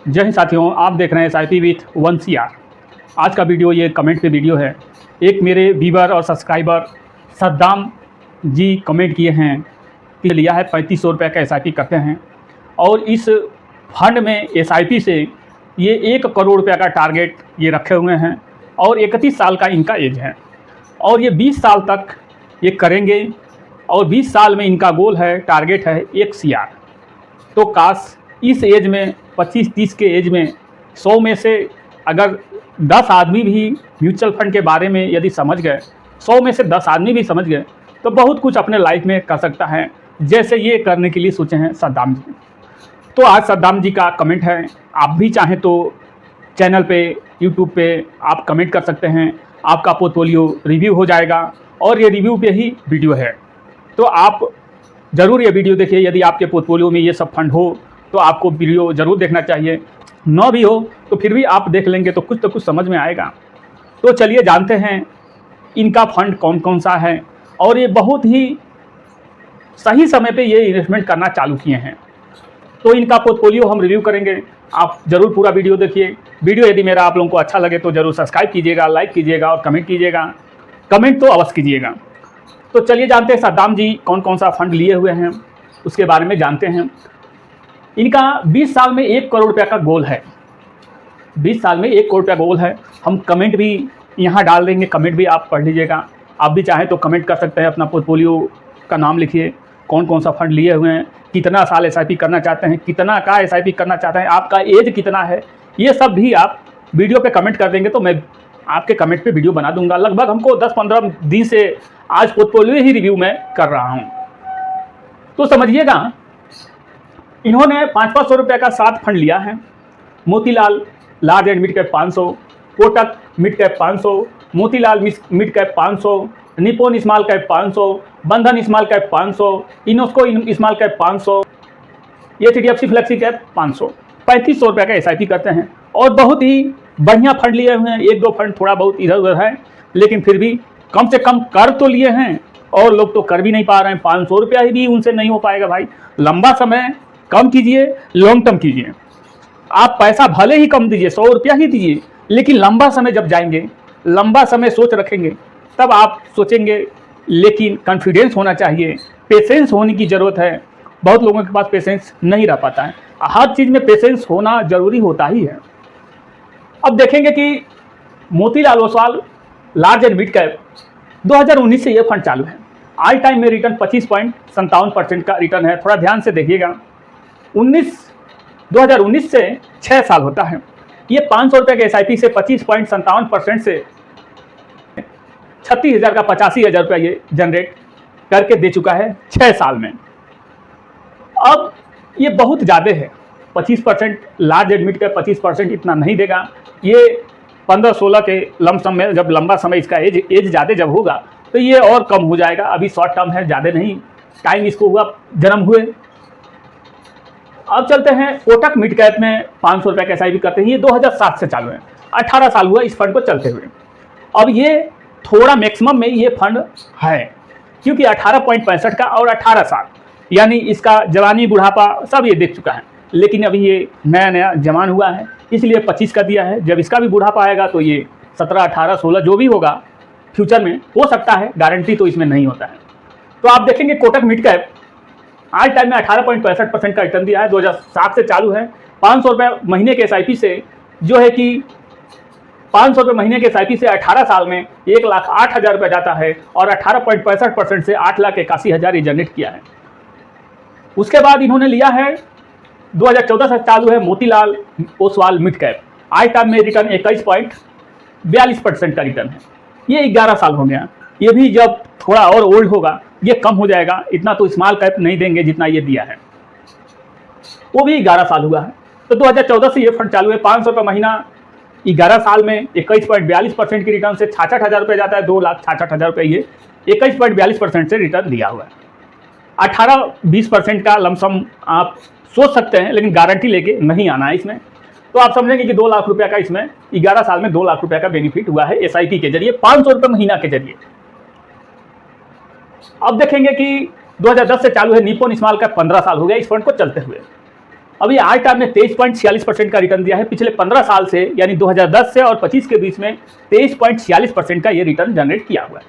जय हिंद साथियों, आप देख रहे हैं SIP विथ 1CR। आज का वीडियो ये कमेंट पे वीडियो है। एक मेरे व्यूवर और सब्सक्राइबर सद्दाम जी कमेंट किए हैं कि लिया है 3500 रुपये का SIP करते हैं और इस फंड में SIP से ये 1 करोड़ रुपये का टारगेट ये रखे हुए हैं और 31 साल का इनका एज है और ये 20 साल तक ये करेंगे और 20 साल में इनका गोल है, टारगेट है 1 CR। तो काश इस एज में 25-30 के एज में 100 में से अगर 10 आदमी भी म्यूचुअल फंड के बारे में यदि समझ गए, 100 में से 10 आदमी भी समझ गए तो बहुत कुछ अपने लाइफ में कर सकता है, जैसे ये करने के लिए सोचे हैं सद्दाम जी। तो आज सद्दाम जी का कमेंट है। आप भी चाहें तो चैनल पे, यूट्यूब पे आप कमेंट कर सकते हैं, आपका पोर्टफोलियो रिव्यू हो जाएगा और ये रिव्यू पे ही वीडियो है। तो आप ज़रूर ये वीडियो देखिए। यदि आपके पोर्टफोलियो में ये सब फंड हो तो आपको वीडियो ज़रूर देखना चाहिए, न भी हो तो फिर भी आप देख लेंगे तो कुछ समझ में आएगा। तो चलिए जानते हैं इनका फंड कौन कौन सा है और ये बहुत ही सही समय पे ये इन्वेस्टमेंट करना चालू किए हैं। तो इनका पोर्टफोलियो हम रिव्यू करेंगे, आप ज़रूर पूरा वीडियो देखिए। वीडियो यदि मेरा आप लोगों को अच्छा लगे तो ज़रूर सब्सक्राइब कीजिएगा, लाइक कीजिएगा और कमेंट कीजिएगा। कमेंट तो अवश्य कीजिएगा। तो चलिए जानते हैं सद्दाम जी कौन कौन सा फंड लिए हुए हैं, उसके बारे में जानते हैं। इनका 20 साल में 1 करोड़ रुपया का गोल है। 20 साल में 1 करोड़ रुपया गोल है। हम कमेंट भी यहाँ डाल देंगे, कमेंट भी आप पढ़ लीजिएगा। आप भी चाहें तो कमेंट कर सकते हैं, अपना पोर्टफोलियो का नाम लिखिए, कौन कौन सा फंड लिए हुए हैं, कितना साल SIP करना चाहते हैं, कितना का SIP करना चाहते हैं, आपका एज कितना है, ये सब भी आप वीडियो पे कमेंट कर देंगे तो मैं आपके कमेंट पे वीडियो बना दूंगा। लगभग हमको 10-15 दिन से आज पोर्टफोलियो ही रिव्यू में कर रहा हूँ। तो समझिएगा, इन्होंने 500-500 रुपये का 7 फंड लिया है। Motilal large and mid cap 500, Kotak mid cap 500, Motilal mid cap 500, Nippon small cap 500, Bandhan small cap 500, Invesco small cap 500, HDFC flexi cap 500। 3500 रुपये का SIP करते हैं और बहुत ही बढ़िया फंड लिए हुए हैं। 1-2 फंड थोड़ा बहुत इधर उधर है, लेकिन फिर भी कम से कम कर तो लिए हैं और लोग तो कर भी नहीं पा रहे हैं। 500 रुपया ही भी उनसे नहीं हो पाएगा भाई। लंबा समय कम कीजिए, लॉन्ग टर्म कीजिए। आप पैसा भले ही कम दीजिए, 100 रुपया ही दीजिए, लेकिन लंबा समय जब जाएंगे, लंबा समय सोच रखेंगे, तब आप सोचेंगे। लेकिन कॉन्फिडेंस होना चाहिए, पेशेंस होने की ज़रूरत है। बहुत लोगों के पास पेशेंस नहीं रह पाता है। हर चीज़ में पेशेंस होना ज़रूरी होता ही है। अब देखेंगे कि Motilal Oswal large and mid cap 2019 से ये फंड चालू है। ऑल टाइम में रिटर्न 25.57% का रिटर्न है। थोड़ा ध्यान से देखिएगा। 2019 से 6 साल होता है। ये 500 रुपये के SIP से 25.57% से 36,000 का 85,000 रुपया ये जनरेट करके दे चुका है 6 साल में। अब ये बहुत ज़्यादा है। 25% लार्ज एंड मिड कैप 25% इतना नहीं देगा। ये 15-16 के लमसम में, जब लंबा समय इसका एज ज़्यादा जब होगा तो ये और कम हो जाएगा। अभी शॉर्ट टर्म है, ज़्यादा नहीं टाइम इसको हुआ, जन्म हुए। अब चलते हैं कोटक मिड कैप में 500 रुपये का SIP करते हैं। ये 2007 से चालू है, 18 साल हुआ इस फंड को चलते हुए। अब ये थोड़ा मैक्सिमम में ये फंड है, क्योंकि 18.65 का और 18 साल, यानी इसका जवानी बुढ़ापा सब ये देख चुका है। लेकिन अभी ये नया जवान हुआ है, इसलिए 25 का दिया है। जब इसका भी बुढ़ापा आएगा तो ये 17, 18, 16 जो भी होगा फ्यूचर में हो सकता है, गारंटी तो इसमें नहीं होता है। तो आप देखेंगे कोटक मिड कैप आज टाइम में 18.65% का रिटर्न दिया है। 2007 से चालू है। 500 रुपये महीने के SIP से जो है कि 500 रुपये महीने के SIP से 18 साल में 1,08,000 रुपये जाता है और 18.65% से 8,81,000 ये जनरेट किया है। उसके बाद इन्होंने लिया है 2014 से चालू है मोतीलाल ओसवाल मिड कैप। आज टाइम में रिटर्न 21.42% का रिटर्न है। ये 11 साल हो गया। ये भी जब थोड़ा और ओल्ड होगा ये कम हो जाएगा। इतना तो स्मॉल कैप नहीं देंगे जितना ये दिया है। वो भी 11 साल हुआ है। तो 2014 से ये फंड चालू है। 500 रुपये महीना 11 साल में 21.42% की रिटर्न से 66,000 रुपये जाता है। 2,66,000 रुपये ये 21.42% से रिटर्न दिया हुआ है। 18-20% का लमसम आप सोच सकते हैं, लेकिन गारंटी लेके नहीं आना है इसमें। तो आप समझेंगे कि 2 लाख रुपये का इसमें 11 साल में 2 लाख रुपये का बेनिफिट हुआ है SIP के जरिए, 500 रुपये महीना के जरिए। अब देखेंगे कि 2010 से चालू है निप्पॉन स्मॉल कैप। 15 साल हो गया इस फंड को चलते हुए। अभी आज टाइम में 23.46% का रिटर्न दिया है। पिछले 15 साल से यानी 2010 से और 25 के बीच में 23.46% का ये रिटर्न जनरेट किया हुआ है।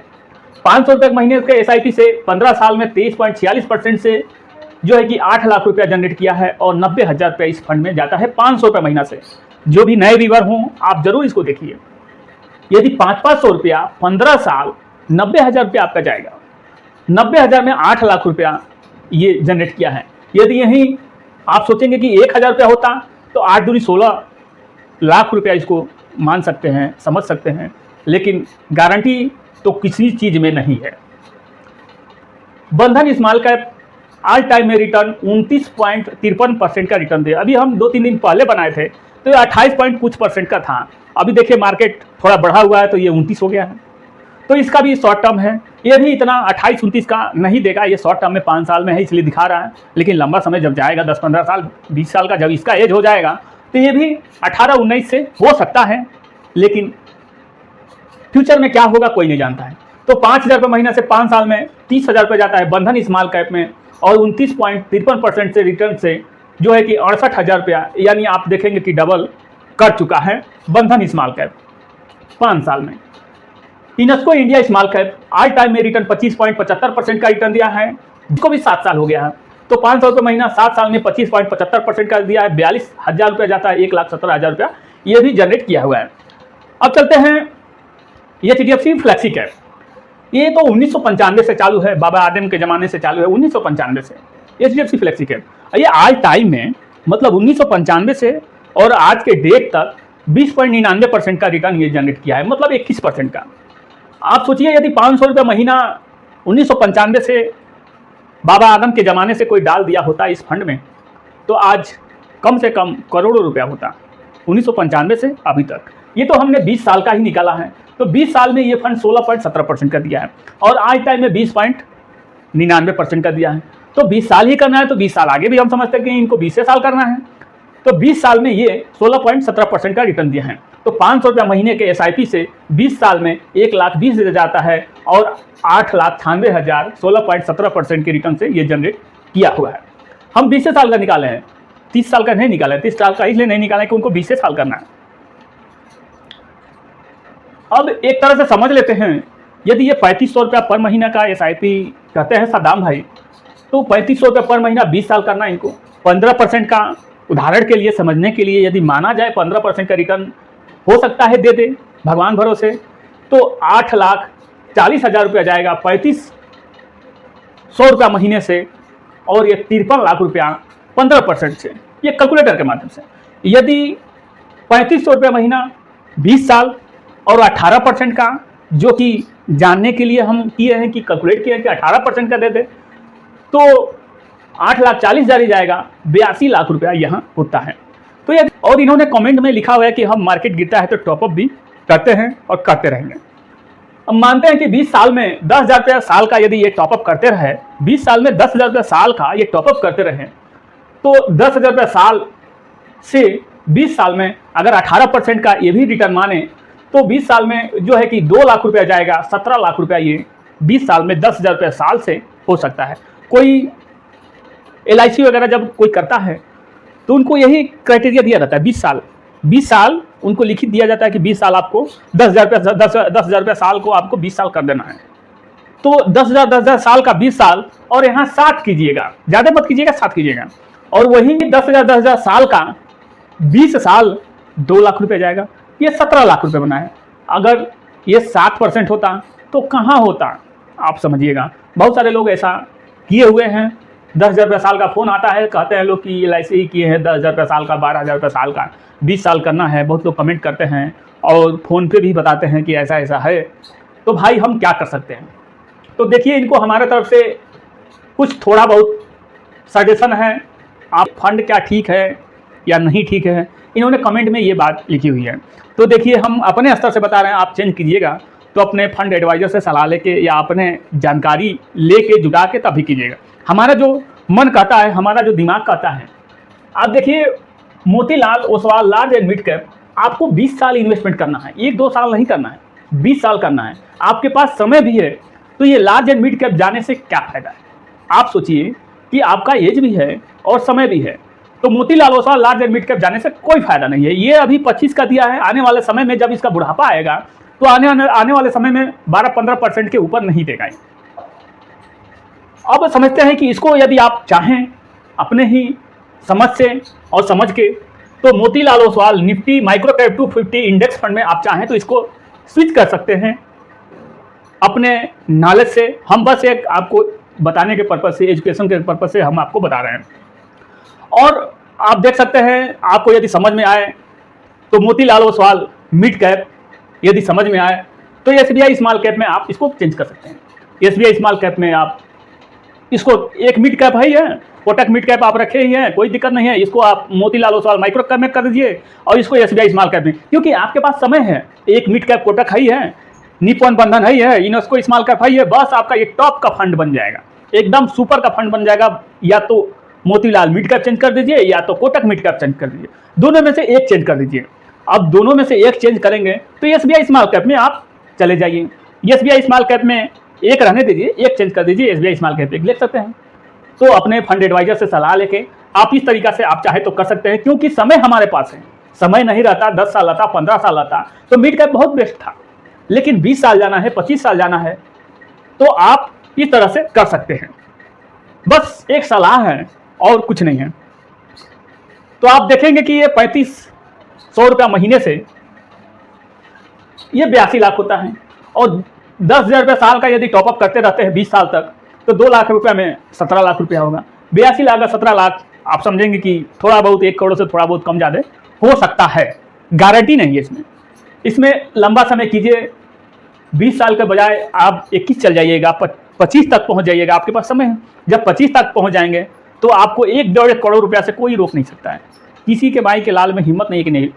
500 रुपये महीने के SIP से 15 साल में 23.46% से जो है कि 8 लाख रुपया जनरेट किया है और 90,000 रुपया इस फंड में जाता है 500 रुपये महीना से। जो भी नए व्यूअर हों आप जरूर इसको देखिए। यदि 500 रुपया 15 साल 90,000 रुपया आपका जाएगा, 90,000 में 8 लाख रुपया ये जनरेट किया है। यदि यही आप सोचेंगे कि 1,000 रुपया होता तो 8 दूनी 16 लाख रुपया इसको मान सकते हैं, समझ सकते हैं, लेकिन गारंटी तो किसी चीज़ में नहीं है। बंधन स्मॉल कैप ऑल टाइम में रिटर्न 29.53% का रिटर्न दिया। अभी हम 2-3 दिन पहले बनाए थे तो ये 28% का था। अभी देखिए मार्केट थोड़ा बढ़ा हुआ है तो ये 29 हो गया है। तो इसका भी शॉर्ट टर्म है, ये भी इतना 28-29 का नहीं देगा। ये शॉर्ट टर्म में 5 साल में है इसलिए दिखा रहा है, लेकिन लंबा समय जब जाएगा 10-15 साल 20 साल का जब इसका एज हो जाएगा तो ये भी 18-19 से हो सकता है, लेकिन फ्यूचर में क्या होगा कोई नहीं जानता है। तो 5,000 रुपये महीना से 5 साल में 30,000 रुपये जाता है बंधन स्मॉल कैप में और 29.53% से रिटर्न से जो है कि 68,000 रुपया, यानी आप देखेंगे कि डबल कर चुका है बंधन स्मॉल कैप 5 साल में। Invesco India small cap all time में रिटर्न 25.75% का रिटर्न दिया है, जिसको भी 7 साल हो गया है। तो 500 रुपये महीना 7 साल में 25.75% का दिया है, 42,000 रुपया जाता है, 1,17,000 रुपया ये भी जनरेट किया हुआ है। अब चलते हैं HDFC फ्लेक्सी कैप। ये तो 1995 से चालू है, बाबा आदम के ज़माने से चालू है, 1995 से HDFC फ्लेक्सी कैप। ये आज टाइम में मतलब 1995 से और आज के डेट तक 20.99% का रिटर्न ये जनरेट किया है, मतलब 21% का। आप सोचिए यदि 500 रुपये महीना 1995 से बाबा आदम के ज़माने से कोई डाल दिया होता इस फंड में तो आज कम से कम करोड़ों रुपया होता 1995 से अभी तक। ये तो हमने 20 साल का ही निकाला है, तो 20 साल में ये फंड 16.17% का दिया है और आज टाइम में 20.99% का दिया है। तो 20 साल ही करना है तो 20 साल आगे भी हम समझते हैं कि इनको 20 साल करना है, तो 20 साल में ये 16.17% का रिटर्न दिया है। तो 500 रुपया महीने के SIP से 20 साल में 1,20,000 जाता है और 8,98,000 16.17% के रिटर्न से ये जनरेट किया हुआ है। हम 20 साल का निकाले हैं, 30 साल का नहीं निकाला है। 30 साल का इसलिए नहीं निकाला है कि उनको 20 साल करना है। अब एक तरह से समझ लेते हैं, यदि ये 3500 रुपया पर महीना का SIP कहते हैं सद्दाम भाई, तो 3500 रुपया पर महीना 20 साल करना है इनको। 15% का उदाहरण के लिए समझने के लिए यदि माना जाए 15% का रिटर्न हो सकता है, दे दे भगवान भरोसे, तो 8,40,000 रुपया जाएगा 3500 रुपया महीने से और ये 53 लाख रुपया 15% से, ये कैलकुलेटर के माध्यम से। यदि 3500 रुपया महीना 20 साल और 18% का, जो कि जानने के लिए हम किए हैं कि कैलकुलेट किए हैं कि 18% का दे दे, तो 8,40,000 ही जाएगा, 82 लाख रुपया यहाँ होता है। तो ये और इन्होंने कमेंट में लिखा हुआ है कि हम मार्केट गिरता है तो टॉपअप भी करते हैं और करते रहेंगे। अब मानते हैं कि 20 साल में 10,000 रुपया साल का यदि ये टॉपअप करते रहे, 20 साल में 10,000 रुपया साल का ये टॉपअप करते रहे, तो 10,000 रुपया साल से 20 साल में अगर 18% का ये भी रिटर्न माने तो 20 साल में जो है कि 2 लाख रुपया जाएगा, 17 लाख रुपया ये 20 साल में 10,000 रुपया साल से हो सकता है। कोई LIC वगैरह जब कोई करता है तो उनको यही क्राइटेरिया दिया जाता है, 20 साल उनको लिखित दिया जाता है कि 20 साल आपको 10,000 रुपया साल को आपको 20 साल कर देना है। तो 10,000 साल का 20 साल और यहाँ 7 कीजिएगा, ज़्यादा मत कीजिएगा, 7 कीजिएगा, और वही 10,000 साल का 20 साल 2 लाख रुपये जाएगा, ये 17 लाख रुपये बना है। अगर ये 7% होता तो कहाँ होता आप समझिएगा। बहुत सारे लोग ऐसा किए हुए हैं। 10,000 रुपये साल का फ़ोन आता है, कहते हैं लोग कि LIC ही किए हैं, 10,000 रुपये साल का, 12,000 रुपये साल का, 20 साल करना है। बहुत लोग कमेंट करते हैं और फ़ोन पे भी बताते हैं कि ऐसा ऐसा है। तो भाई हम क्या कर सकते हैं? तो देखिए, इनको हमारे तरफ से कुछ थोड़ा बहुत सजेशन है। आप फंड क्या ठीक है या नहीं ठीक है, इन्होंने कमेंट में ये बात लिखी हुई है। तो देखिए, हम अपने स्तर से बता रहे हैं, आप चेंज कीजिएगा तो अपने फंड एडवाइज़र से सलाह लेके या अपने जानकारी लेके जुटा के तभी कीजिएगा। हमारा जो मन कहता है, हमारा जो दिमाग कहता है, आप देखिए Motilal Oswal large and mid cap, आपको 20 साल इन्वेस्टमेंट करना है, 1-2 साल नहीं करना है, 20 साल करना है। आपके पास समय भी है, तो ये लार्ज एंड मिड कैप जाने से क्या फ़ायदा है? आप सोचिए कि आपका एज भी है और समय भी है, तो Motilal Oswal large and mid cap जाने से कोई फायदा नहीं है। ये अभी 25 का दिया है, आने वाले समय में जब इसका बुढ़ापा आएगा तो आने वाले समय में 12-15% के ऊपर नहीं देगा। अब समझते हैं कि इसको यदि आप चाहें अपने ही समझ से और समझ के, तो Motilal Oswal Nifty micro cap 250 index fund में आप चाहें तो इसको स्विच कर सकते हैं अपने नॉलेज से। हम बस एक आपको बताने के पर्पज़ से, एजुकेशन के पर्पज़ से हम आपको बता रहे हैं। और आप देख सकते हैं, आपको यदि समझ में आए तो मोतीलाल ओसवाल मिड कैप यदि समझ में आए तो SBI स्मॉल कैप में आप इसको चेंज कर सकते हैं। SBI स्मॉल कैप में आप इसको, एक मिड कैप है ही है, कोटक मिड कैप आप रखे ही हैं, कोई दिक्कत नहीं है। इसको आप मोतीलाल ओसवाल माइक्रो कैप में कर दीजिए और इसको SBI स्मॉल कैप में, क्योंकि आपके पास समय है। एक मिड कैप कोटक है ही है, निप्पॉन बंधन है, यूनेस्को स्मॉल कैप है, बस आपका एक टॉप का फंड बन जाएगा, एकदम सुपर का फंड बन जाएगा। या तो मोतीलाल मिड कैप चेंज कर दीजिए या तो कोटक मिड कैप चेंज कर दीजिए, दोनों में से एक चेंज कर दीजिए। अब दोनों में से एक चेंज करेंगे तो SBI स्मॉल कैप में आप चले जाइए। SBI स्मॉल कैप में एक रहने दीजिए, एक चेंज कर दीजिए, SBI स्मॉल कैप एक ले सकते हैं। तो अपने फंड एडवाइजर से सलाह लेके आप इस तरीका से आप चाहे तो कर सकते हैं, क्योंकि समय हमारे पास है। समय नहीं रहता, 10 साल रहता, 15 साल रहता तो मिड कैप बहुत बेस्ट था, लेकिन 20 साल जाना है, 25 साल जाना है, तो आप इस तरह से कर सकते हैं। बस एक सलाह है और कुछ नहीं है। तो आप देखेंगे कि ये 3500 रुपया महीने से ये 82 लाख होता है, और 10,000 रुपये साल का यदि टॉपअप करते रहते हैं 20 साल तक तो 2 लाख रुपये में 17 लाख रुपया होगा। 82 लाख का 17 लाख आप समझेंगे कि थोड़ा बहुत 1 करोड़ से थोड़ा बहुत कम ज़्यादा हो सकता है, गारंटी नहीं है इसमें लंबा समय कीजिए। 20 साल के बजाय आप 21 चल जाइएगा, 25 तक पहुंच जाइएगा, आपके पास समय है। जब 25 तक पहुंच जाएंगे तो आपको 1-1.5 करोड़ रुपया से कोई रोक नहीं सकता है। किसी के भाई के लाल में हिम्मत नहीं कि नहीं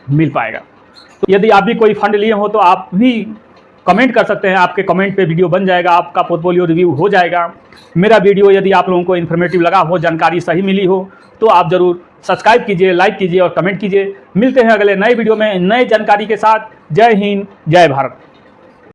मिल पाएगा। तो यदि आप भी कोई फंड लिए हो तो आप भी कमेंट कर सकते हैं, आपके कमेंट पे वीडियो बन जाएगा, आपका पोर्टफोलियो रिव्यू हो जाएगा। मेरा वीडियो यदि आप लोगों को इन्फॉर्मेटिव लगा हो, जानकारी सही मिली हो, तो आप ज़रूर सब्सक्राइब कीजिए, लाइक कीजिए और कमेंट कीजिए। मिलते हैं अगले नए वीडियो में नए जानकारी के साथ। जय हिंद, जय भारत।